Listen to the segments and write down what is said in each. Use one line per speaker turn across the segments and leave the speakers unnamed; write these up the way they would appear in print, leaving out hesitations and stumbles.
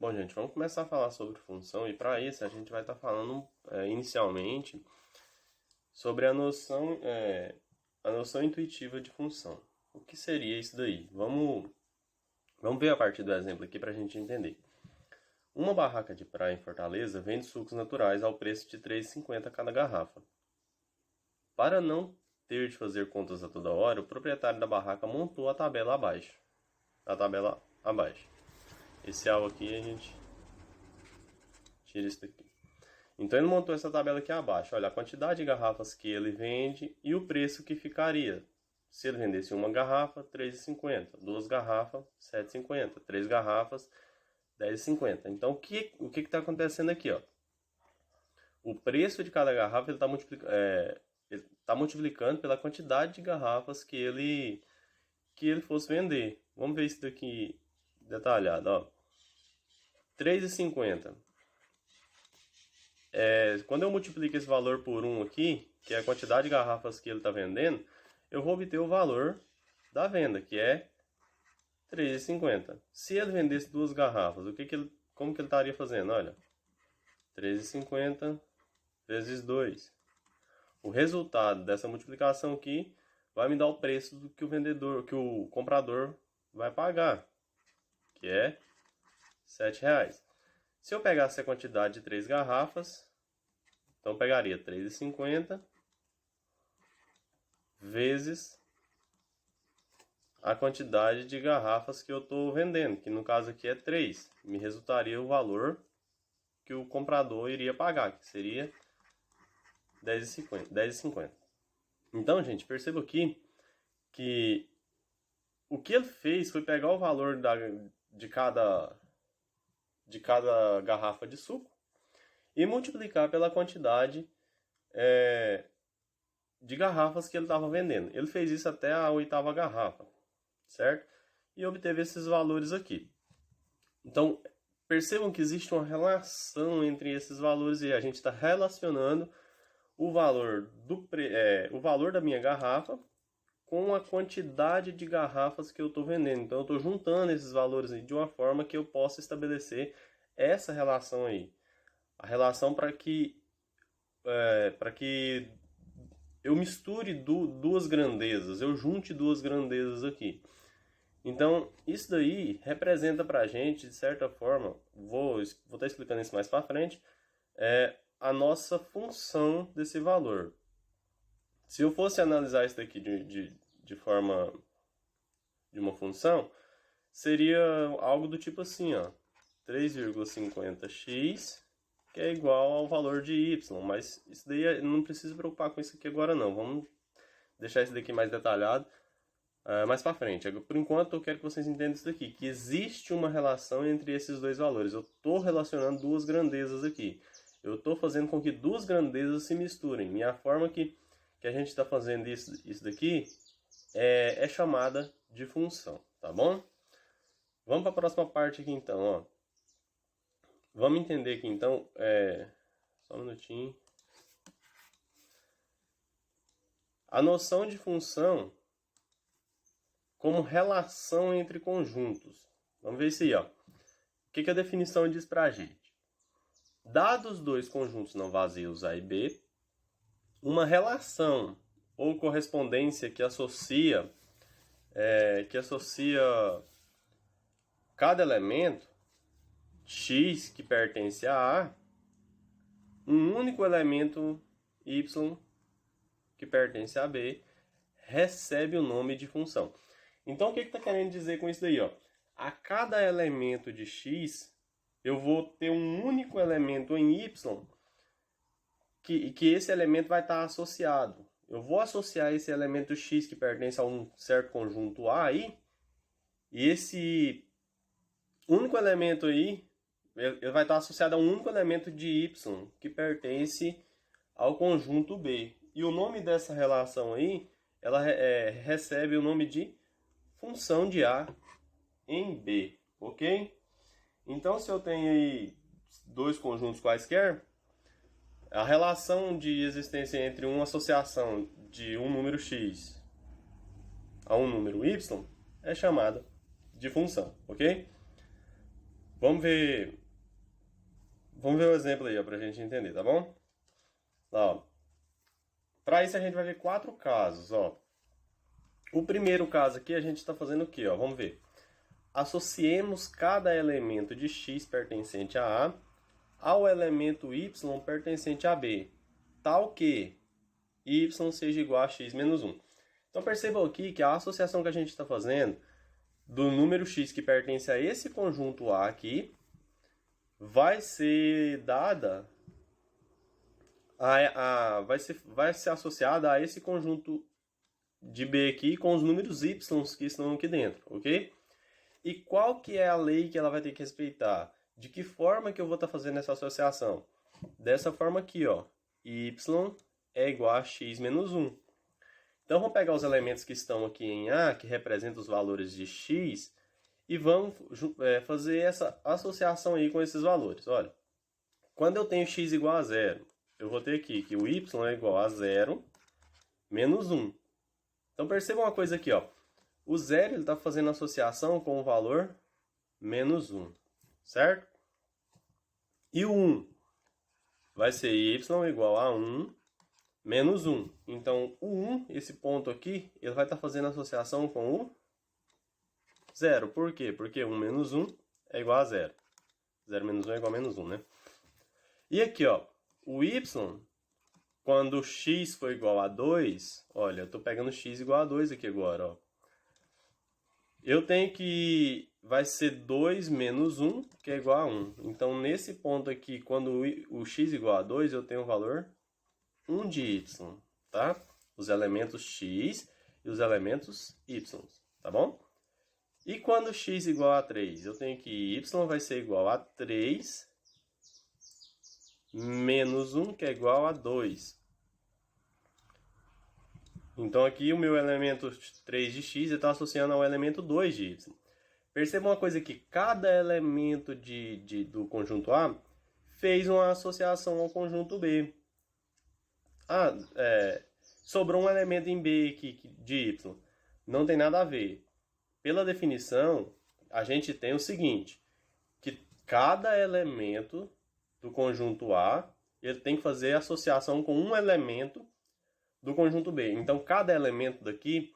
Bom, gente, vamos começar a falar sobre função e para isso a gente vai estar falando inicialmente sobre a noção intuitiva de função. O que seria isso daí? Vamos ver a partir do exemplo aqui para a gente entender. Uma barraca de praia em Fortaleza vende sucos naturais ao preço de R$ 3,50 cada garrafa. Para não ter de fazer contas a toda hora, o proprietário da barraca montou a tabela abaixo. A tabela abaixo. Esse alvo aqui a gente tira isso daqui. Então ele montou essa tabela aqui abaixo. Olha, a quantidade de garrafas que ele vende e o preço que ficaria. Se ele vendesse uma garrafa, R$ 3,50. Duas garrafas, R$ 7,50. Três garrafas, R$ 10,50. Então o que está acontecendo aqui? Ó? O preço de cada garrafa ele está multiplicando pela quantidade de garrafas que ele fosse vender. Vamos ver isso daqui detalhado. Ó. R$ 3,50. Quando eu multiplico esse valor por 1 aqui, que é a quantidade de garrafas que ele está vendendo, eu vou obter o valor da venda, que é R$ 3,50. Se ele vendesse duas garrafas, como que ele estaria fazendo? Olha, R$ 3,50 vezes 2. O resultado dessa multiplicação aqui vai me dar o preço do que o comprador vai pagar, que é R$ 7,00. Se eu pegasse a quantidade de 3 garrafas, então eu pegaria R$ 3,50 vezes a quantidade de garrafas que eu estou vendendo, que no caso aqui é 3. Me resultaria o valor que o comprador iria pagar, que seria R$ 10,50. Então, gente, perceba aqui que o que ele fez foi pegar o valor de cada garrafa de suco e multiplicar pela quantidade de garrafas que ele estava vendendo. Ele fez isso até a 8ª garrafa, certo? E obteve esses valores aqui. Então, percebam que existe uma relação entre esses valores e a gente está relacionando o valor da minha garrafa com a quantidade de garrafas que eu estou vendendo. Então eu estou juntando esses valores aí de uma forma que eu possa estabelecer essa relação aí. A relação para que eu misture duas grandezas, eu junte duas grandezas aqui. Então isso daí representa para a gente, de certa forma, vou estar explicando isso mais para frente, a nossa função desse valor. Se eu fosse analisar isso daqui de forma de uma função, seria algo do tipo assim, ó, 3,50x, que é igual ao valor de y, mas isso daí não precisa se preocupar com isso aqui agora não, vamos deixar isso daqui mais detalhado mais para frente. Por enquanto eu quero que vocês entendam isso daqui, que existe uma relação entre esses dois valores, eu estou relacionando duas grandezas aqui, eu estou fazendo com que duas grandezas se misturem, e a forma que a gente está fazendo isso daqui é chamada de função, tá bom? Vamos para a próxima parte aqui então, ó. Vamos entender aqui então, só um minutinho. A noção de função como relação entre conjuntos. Vamos ver isso aí, ó. O que a definição diz pra gente? Dados dois conjuntos não vazios A e B, uma relação ou correspondência que associa cada elemento x que pertence a A, um único elemento y que pertence a B, recebe o nome de função. Então o que está querendo dizer com isso daí? Ó? A cada elemento de x, eu vou ter um único elemento em y que esse elemento vai estar associado. Eu vou associar esse elemento x que pertence a um certo conjunto A aí, e esse único elemento aí, ele vai estar associado a um único elemento de y que pertence ao conjunto B. E o nome dessa relação aí, ela recebe o nome de função de A em B, ok? Então, se eu tenho aí dois conjuntos quaisquer, a relação de existência entre uma associação de um número x a um número y é chamada de função, ok? Vamos ver o exemplo aí, ó, pra gente entender, tá bom? Ó, para isso a gente vai ver 4 casos, ó. O primeiro caso aqui a gente está fazendo o quê, ó? Vamos ver. Associemos cada elemento de x pertencente a A ao elemento y pertencente a B, tal que y seja igual a x menos 1. Então percebam aqui que a associação que a gente está fazendo do número x que pertence a esse conjunto A aqui vai ser dada vai ser associada a esse conjunto de B aqui com os números y que estão aqui dentro, ok? E qual que é a lei que ela vai ter que respeitar? De que forma que eu vou estar fazendo essa associação? Dessa forma aqui, ó. Y é igual a x menos 1. Então, vamos pegar os elementos que estão aqui em A, que representam os valores de x, e vamos fazer essa associação aí com esses valores. Olha, quando eu tenho x igual a 0, eu vou ter aqui que o y é igual a 0 menos 1. Então, perceba uma coisa aqui, ó. O 0 está fazendo associação com o valor menos 1, certo? E o 1 vai ser y igual a 1 menos 1. Então, o 1, esse ponto aqui, ele vai estar fazendo associação com o 0. Por quê? Porque 1 menos 1 é igual a 0. 0 menos 1 é igual a menos 1, né? E aqui, ó, o y, quando x for igual a 2, olha, eu estou pegando x igual a 2 aqui agora, ó. Eu tenho que vai ser 2 menos 1, que é igual a 1. Então, nesse ponto aqui, quando o x igual a 2, eu tenho o valor 1 de y, tá? Os elementos x e os elementos y, tá bom? E quando x igual a 3, eu tenho que y vai ser igual a 3 menos 1, que é igual a 2. Então, aqui o meu elemento 3 de x está associando ao elemento 2 de y. Perceba uma coisa aqui, cada elemento do conjunto A fez uma associação ao conjunto B. Sobrou um elemento em B aqui de y. Não tem nada a ver. Pela definição, a gente tem o seguinte, que cada elemento do conjunto A ele tem que fazer associação com um elemento do conjunto B. Então, cada elemento daqui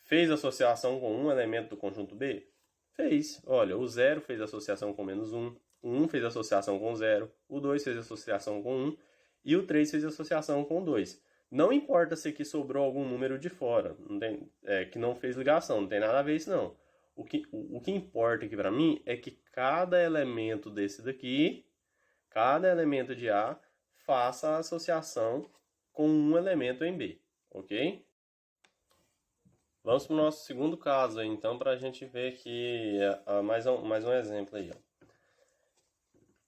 fez associação com um elemento do conjunto B? Fez. Olha, o 0 fez associação com menos 1, o 1 fez associação com 0, o 2 fez associação com 1 e o 3 fez associação com 2. Não importa se aqui sobrou algum número de fora, não tem, que não fez ligação, não tem nada a ver isso não. O que importa aqui para mim é que cada elemento desse daqui, cada elemento de A, faça a associação com um elemento em B, ok? Vamos para o nosso segundo caso, aí, então, para a gente ver aqui mais um exemplo aí. Ó.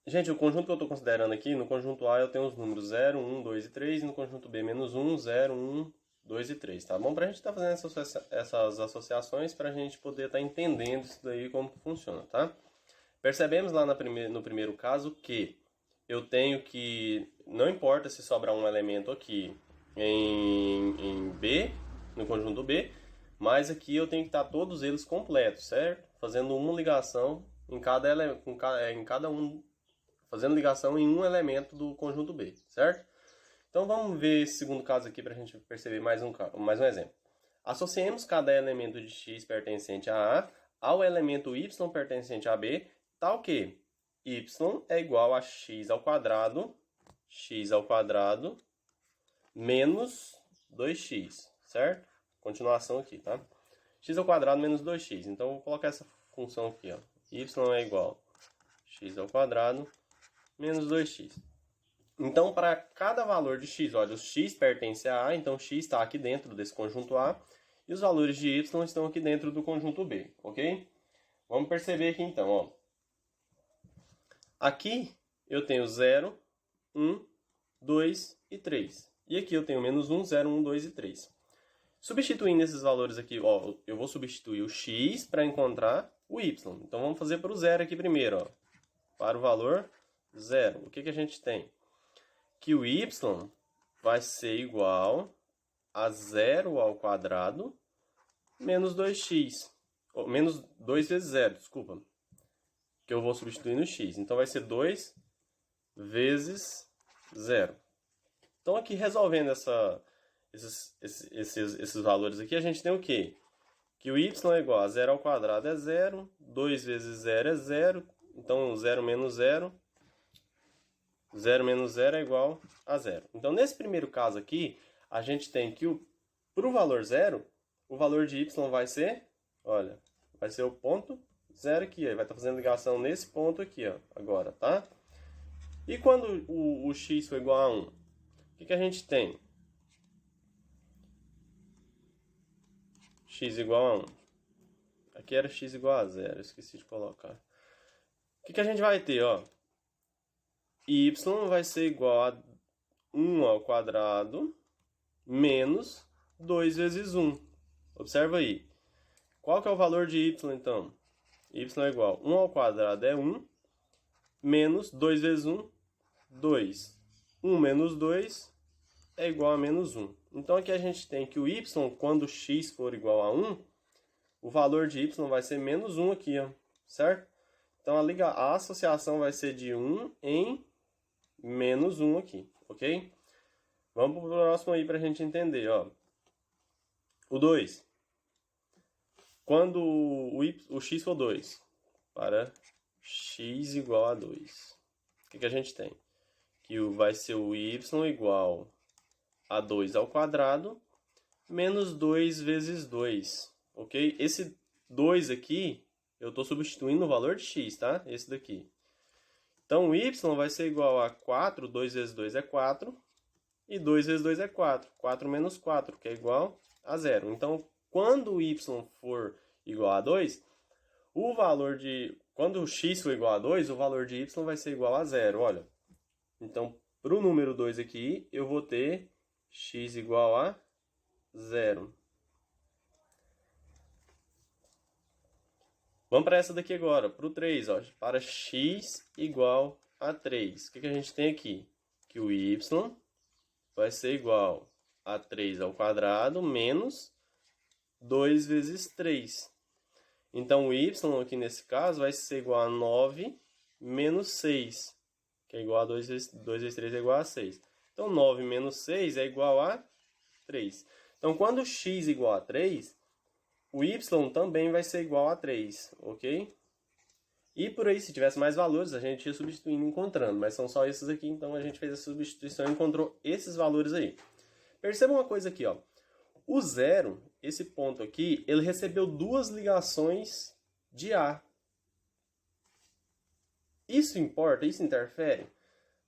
Gente, o conjunto que eu estou considerando aqui, no conjunto A eu tenho os números 0, 1, 2 e 3, e no conjunto B menos 1, 0, 1, 2 e 3, tá bom? Para a gente estar fazendo essas associações, para a gente poder estar entendendo isso daí, como que funciona, tá? Percebemos lá no primeiro caso que eu tenho que, não importa se sobrar um elemento aqui em B, no conjunto B, mas aqui eu tenho que estar todos eles completos, certo? Fazendo uma ligação em cada um, fazendo ligação em um elemento do conjunto B, certo? Então vamos ver esse segundo caso aqui para a gente perceber mais um exemplo. Associemos cada elemento de x pertencente a A ao elemento y pertencente a B, tal que y é igual a x ao quadrado menos 2x, certo? Continuação aqui, tá? X ao quadrado menos 2x. Então, eu vou colocar essa função aqui, ó. Y é igual a x ao quadrado menos 2x. Então, para cada valor de x, olha, o x pertence a A, então x está aqui dentro desse conjunto A, e os valores de y estão aqui dentro do conjunto B, ok? Vamos perceber aqui, então, ó. Aqui eu tenho 0, 1, 2 e 3. E aqui eu tenho menos 1, 0, 1, 2 e 3. Substituindo esses valores aqui, ó, eu vou substituir o x para encontrar o y. Então vamos fazer para o 0 aqui primeiro, ó. Para o valor 0. O que a gente tem? Que o y vai ser igual a 0 ao quadrado menos 2x. Menos 2 vezes 0, desculpa. que eu vou substituir no x. Então, vai ser 2 vezes 0. Então, aqui, resolvendo esses valores aqui, a gente tem o quê? Que o y é igual a 0 ao quadrado é 0, 2 vezes 0 é 0, então 0 menos 0 é igual a 0. Então, nesse primeiro caso aqui, a gente tem que, para o valor 0, o valor de y vai ser, olha, vai ser o ponto 0 aqui, ó, vai estar fazendo ligação nesse ponto aqui, ó, agora, tá? E quando o x for igual a 1, o que a gente tem? X igual a 1. Aqui era x igual a 0, esqueci de colocar. O que a gente vai ter, ó? Y vai ser igual a 1 ao quadrado menos 2 vezes 1. Observa aí. Qual que é o valor de y, então? Y é igual a 1 ao quadrado é 1, menos 2 vezes 1, 2. 1 menos 2 é igual a menos 1. Então, aqui a gente tem que o y, quando x for igual a 1, o valor de y vai ser menos 1 aqui, ó, certo? Então, a associação vai ser de 1 em menos 1 aqui, ok? Vamos para o próximo aí para a gente entender, ó. O 2. Quando o x for 2, para x igual a 2, o que a gente tem? Que vai ser o y igual a 2 ao quadrado menos 2 vezes 2, ok? Esse 2 aqui, eu estou substituindo o valor de x, tá? Esse daqui. Então, o y vai ser igual a 4, 2 vezes 2 é 4, e 2 vezes 2 é 4. 4 menos 4, que é igual a 0. Então, quando o y for igual a 2, quando o x for igual a 2, o valor de y vai ser igual a 0, olha. Então, para o número 2 aqui, eu vou ter x igual a 0. Vamos para essa daqui agora, para o 3, ó, para x igual a 3. O que a gente tem aqui? Que o y vai ser igual a 3 ao quadrado menos 2 vezes 3. Então, o y aqui nesse caso vai ser igual a 9 menos 6, que é igual a 2 vezes 3 é igual a 6. Então, 9 menos 6 é igual a 3. Então, quando x é igual a 3, o y também vai ser igual a 3, ok? E por aí, se tivesse mais valores, a gente ia substituindo e encontrando. Mas são só esses aqui, então a gente fez a substituição e encontrou esses valores aí. Perceba uma coisa aqui, ó. O 0, esse ponto aqui, ele recebeu duas ligações de A. Isso importa? Isso interfere?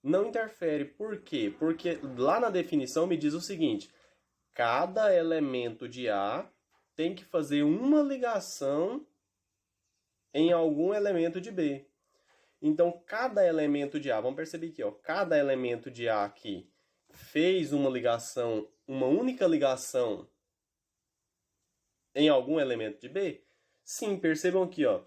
Não interfere. Por quê? Porque lá na definição me diz o seguinte: cada elemento de A tem que fazer uma ligação em algum elemento de B. Então, cada elemento de A, vamos perceber aqui, ó, cada elemento de A aqui fez uma ligação, uma única ligação em algum elemento de B? Sim, percebam aqui, ó,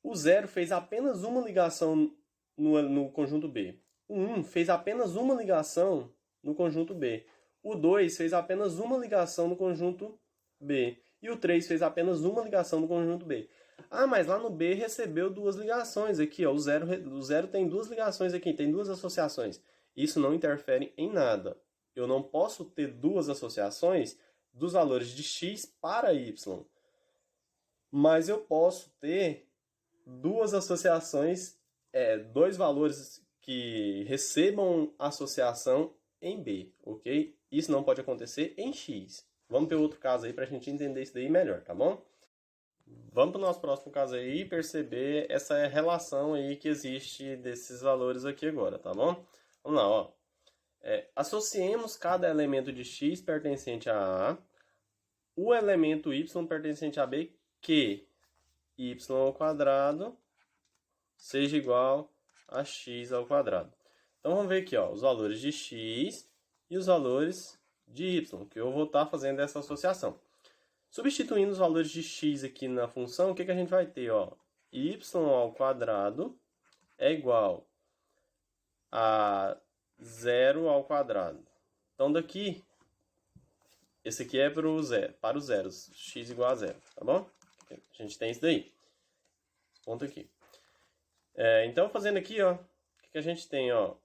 o 0 fez apenas uma ligação no conjunto B. O 1 fez apenas uma ligação no conjunto B. O 2 fez apenas uma ligação no conjunto B. E o 3 fez apenas uma ligação no conjunto B. Ah, mas lá no B recebeu duas ligações aqui, ó. O 0 tem duas ligações aqui, tem duas associações. Isso não interfere em nada. Eu não posso ter duas associações dos valores de x para y. Mas eu posso ter duas associações, dois valores que recebam associação em B, ok? Isso não pode acontecer em x. Vamos ter outro caso aí para a gente entender isso daí melhor, tá bom? Vamos para o nosso próximo caso aí e perceber essa relação aí que existe desses valores aqui agora, tá bom? Vamos lá, ó. Associemos cada elemento de x pertencente a A, o elemento y pertencente a B, que y ao quadrado seja igual a x ao quadrado. Então, vamos ver aqui, ó, os valores de x e os valores de y, que eu vou estar fazendo essa associação. Substituindo os valores de x aqui na função, o que a gente vai ter? Ó? Y ao quadrado é igual a 0 ao quadrado. Então, daqui, esse aqui é para os zeros, x igual a 0, tá bom? A gente tem isso daí. Esse ponto aqui. Então, fazendo aqui, ó, o que a gente tem, ó?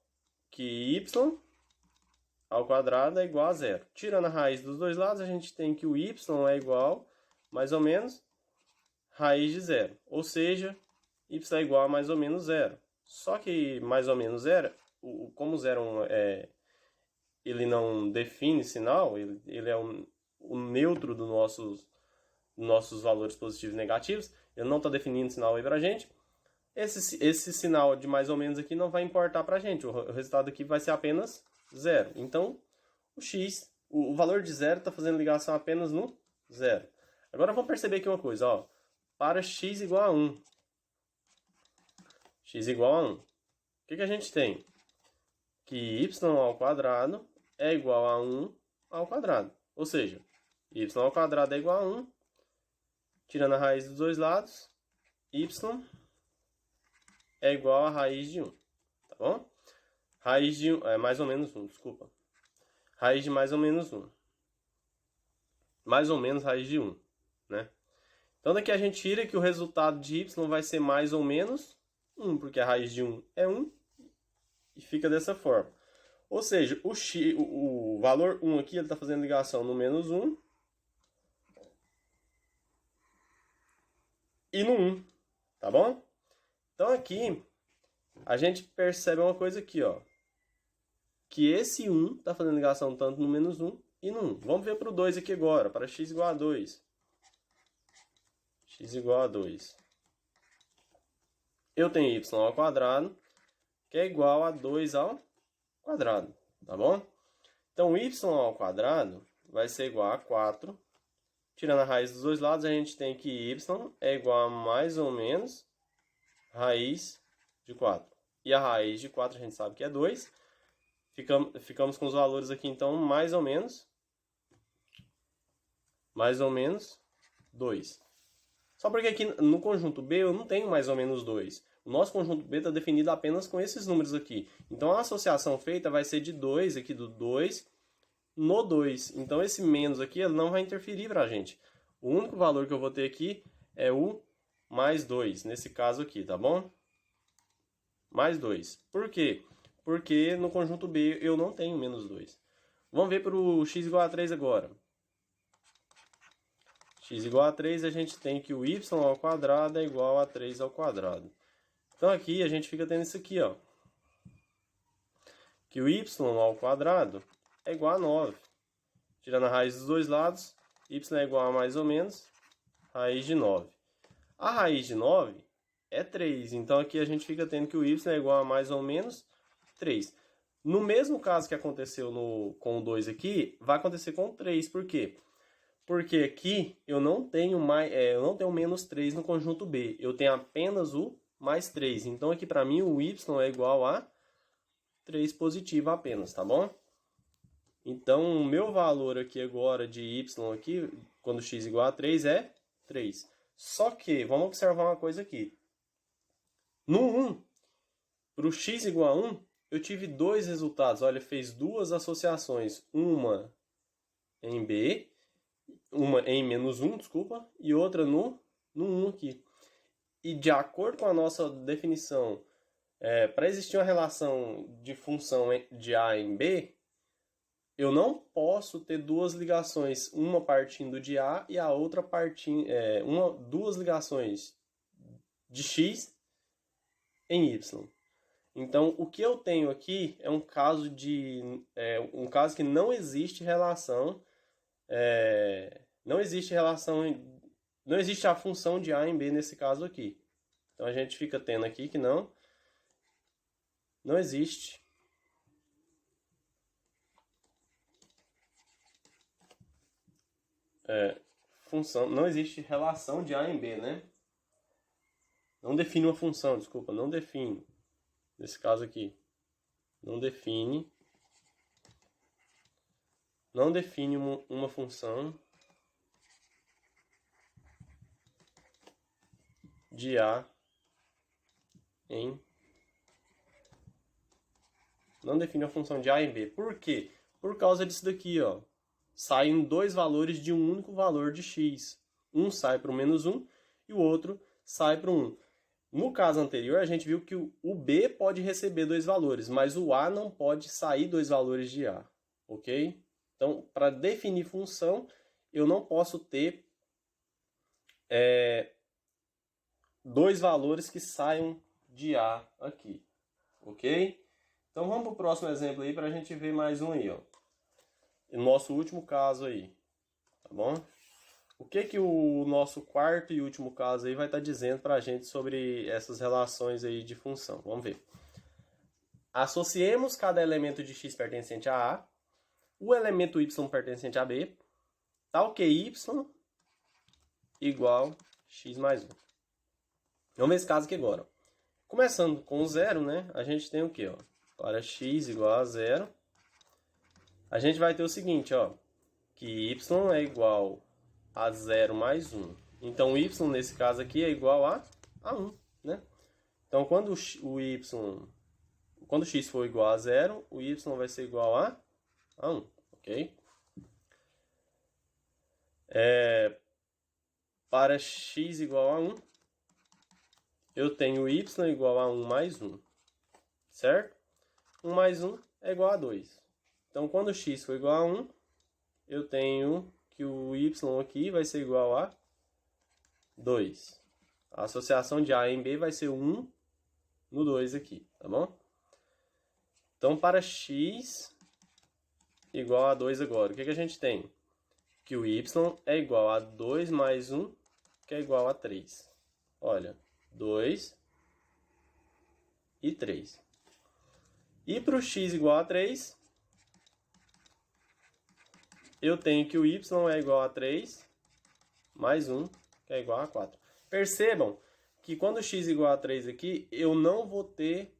Que y ao quadrado é igual a zero. Tirando a raiz dos dois lados, a gente tem que o y é igual, mais ou menos, raiz de zero. Ou seja, y é igual a mais ou menos zero. Só que mais ou menos zero, como zero ele não define sinal, ele é o neutro dos nossos valores positivos e negativos, ele não está definindo sinal aí pra gente. Esse sinal de mais ou menos aqui não vai importar pra gente, o resultado aqui vai ser apenas zero. Então, o valor de zero está fazendo ligação apenas no zero. Agora vamos perceber aqui uma coisa, ó. Para x igual a 1. X igual a 1. O que a gente tem? Que y ao quadrado é igual a 1 ao quadrado. Ou seja, y ao quadrado é igual a 1. Tirando a raiz dos dois lados, y é igual a raiz de 1. Tá bom? Raiz de 1 é mais ou menos 1, desculpa. Raiz de mais ou menos 1. Mais ou menos raiz de 1, né? Então daqui a gente tira que o resultado de y vai ser mais ou menos 1, porque a raiz de 1 é 1 e fica dessa forma. Ou seja, o valor 1 aqui está fazendo ligação no menos 1 e no 1, tá bom? Então aqui a gente percebe uma coisa aqui, ó, que esse 1 está fazendo ligação tanto no menos 1 e no 1. Vamos ver para o 2 aqui agora, para x igual a 2. X igual a 2. Eu tenho y ao quadrado, que é igual a 2 ao quadrado, tá bom? Então, y ao quadrado vai ser igual a 4. Tirando a raiz dos dois lados, a gente tem que y é igual a mais ou menos raiz de 4. E a raiz de 4 a gente sabe que é 2. Ficamos com os valores aqui, então, mais ou menos 2. Só porque aqui no conjunto B eu não tenho mais ou menos 2. O nosso conjunto B está definido apenas com esses números aqui. Então, a associação feita vai ser de 2, aqui do 2, no 2. Então, esse menos aqui ele não vai interferir para a gente. O único valor que eu vou ter aqui é o mais 2, nesse caso aqui, tá bom? Mais 2. Por quê? Porque no conjunto B eu não tenho menos 2. Vamos ver para o x igual a 3 agora. X igual a 3, a gente tem que o y ao quadrado é igual a 3 ao quadrado. Então aqui a gente fica tendo isso aqui, ó. Que o y ao quadrado é igual a 9. Tirando a raiz dos dois lados, y é igual a mais ou menos raiz de 9. A raiz de 9 é 3. Então aqui a gente fica tendo que o y é igual a mais ou menos 3. No mesmo caso que aconteceu com o 2 aqui, vai acontecer com o 3. Por quê? Porque aqui eu não tenho menos 3 no conjunto B. Eu tenho apenas o mais 3. Então aqui para mim o y é igual a 3 positivo apenas, tá bom? Então o meu valor aqui agora de y aqui, quando x igual a 3, é 3. Só que, vamos observar uma coisa aqui. No 1, para o x igual a 1, eu tive dois resultados. Olha, fez duas associações. Uma em B, uma em menos 1, desculpa, e outra no 1 aqui. E de acordo com a nossa definição, para existir uma relação de função de A em B, eu não posso ter duas ligações, uma partindo de A e a outra partindo, duas ligações de X em Y. Então, o que eu tenho aqui é um caso que não existe relação, não existe a função de A em B nesse caso aqui. Então, a gente fica tendo aqui que não existe função, não existe relação de A em B, né? Não define uma função, desculpa, não define. Nesse caso aqui, não define uma função de A em... Não define a função de A em B. Por quê? Por causa disso daqui, ó. Saem dois valores de um único valor de x. Um sai para o menos 1 e o outro sai para o 1. No caso anterior, a gente viu que o B pode receber dois valores, mas o A não pode sair dois valores de A, ok? Então, para definir função, eu não posso ter dois valores que saiam de A aqui, ok? Então, vamos para o próximo exemplo aí para a gente ver mais um aí, ó. O nosso último caso aí, tá bom? O que o nosso quarto e último caso aí vai estar dizendo para a gente sobre essas relações aí de função? Vamos ver. Associemos cada elemento de x pertencente a A, o elemento y pertencente a B, tal que y igual x mais 1. Vamos ver esse caso aqui agora. Começando com o zero, né? A gente tem o quê? Ó? Para x igual a zero, a gente vai ter o seguinte, ó, que y é igual a 0 mais 1. Então, y nesse caso aqui é igual a 1, né? Então, quando x for igual a 0, o y vai ser igual a 1, ok? Para x igual a 1, eu tenho y igual a 1 mais 1, certo? 1 mais 1 é igual a 2. Então, quando x for igual a 1, eu tenho que o y aqui vai ser igual a 2. A associação de A em B vai ser 1 no 2 aqui, tá bom? Então, para x igual a 2 agora, o que a gente tem? Que o y é igual a 2 mais 1, que é igual a 3. Olha, 2 e 3. E para o x igual a 3, eu tenho que o y é igual a 3 mais 1, que é igual a 4. Percebam que quando x igual a 3 aqui, eu não vou ter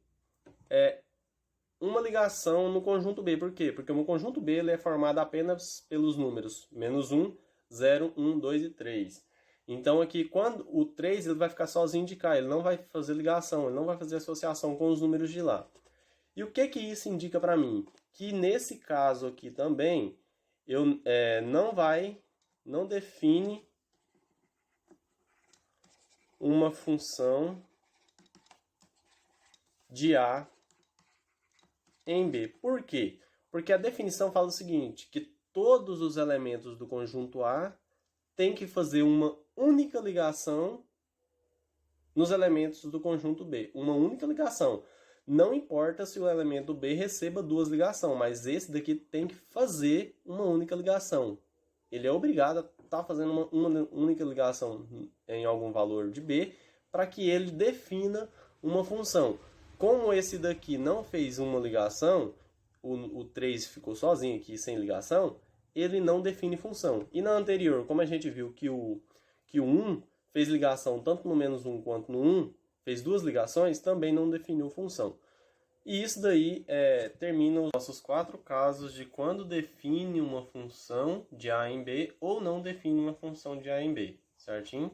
uma ligação no conjunto B. Por quê? Porque o meu conjunto B ele é formado apenas pelos números menos 1, 0, 1, 2 e 3. Então aqui, quando o 3 ele vai ficar sozinho de cá, ele não vai fazer ligação, ele não vai fazer associação com os números de lá. E o que isso indica para mim? Que nesse caso aqui também, eu não define uma função de A em B. Por quê? Porque a definição fala o seguinte, que todos os elementos do conjunto A têm que fazer uma única ligação nos elementos do conjunto B. Uma única ligação. Não importa se o elemento B receba duas ligações, mas esse daqui tem que fazer uma única ligação. Ele é obrigado a estar fazendo uma única ligação em algum valor de B para que ele defina uma função. Como esse daqui não fez uma ligação, o 3 ficou sozinho aqui sem ligação, ele não define função. E na anterior, como a gente viu que o 1 fez ligação tanto no menos 1 quanto no 1, fez duas ligações, também não definiu função. E isso daí termina os nossos 4 casos de quando define uma função de A em B ou não define uma função de A em B, certinho?